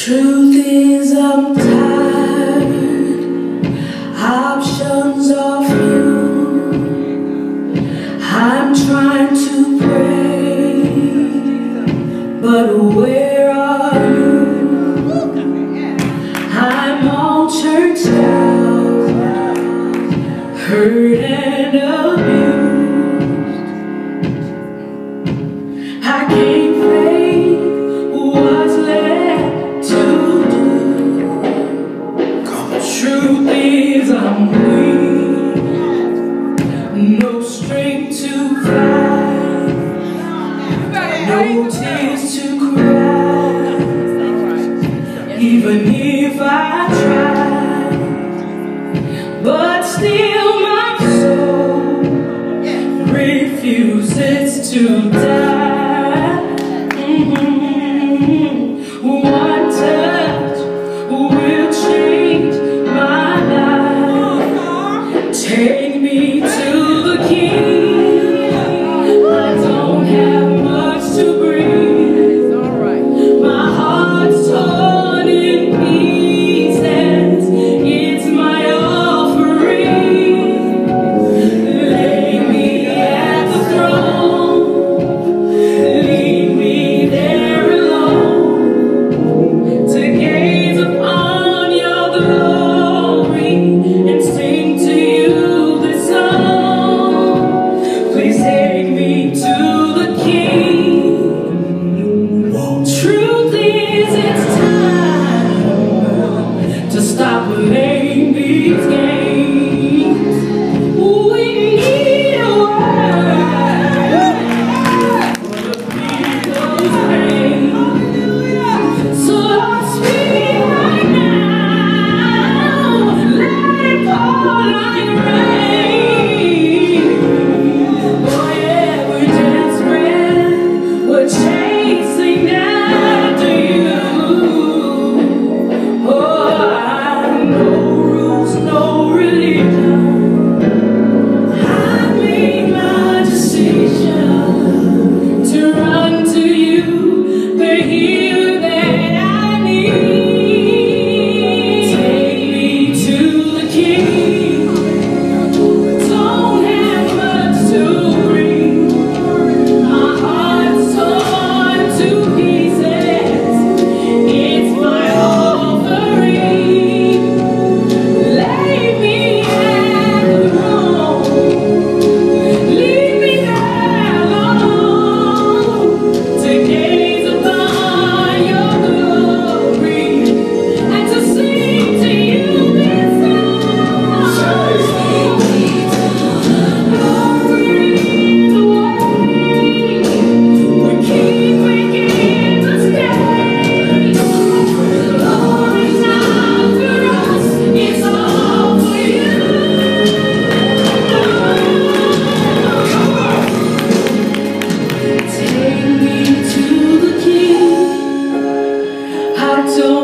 Truth is I'm tired, options are few. I'm trying to pray, but where are you? I'm all churched out, hurt and abused. I can't face what's left to do. Truth is I'm weak, no strength to fight, no tears to cry, even if I try. But still my soul refuses to die. One touch will change my life. Take me to the King. I don't have much to bring. My heart's torn in pieces. It's my offering. Lay me at the throne. Leave me there alone to gaze upon your glory and sing to you this song. Please take me to the King. Truth is it's time to stop playing these games. We need a word for the people's pain. So Lord, speak right now. Let it pour like rain. Oh yeah, we're desperate. We're chasing after you. Oh, no rules, no religion. I made my decision to run to you, the healer that I need. Take me to the King. Don't have much to bring. My heart's torn to pieces. It's my offering. Lay me at the throne. Leave me there alone to gaze upon your glory and to sing to you this song. Take me to the glory, the way we keep breaking the stage. Lord, it's not for us, it's all for you. Take me to the King. I don't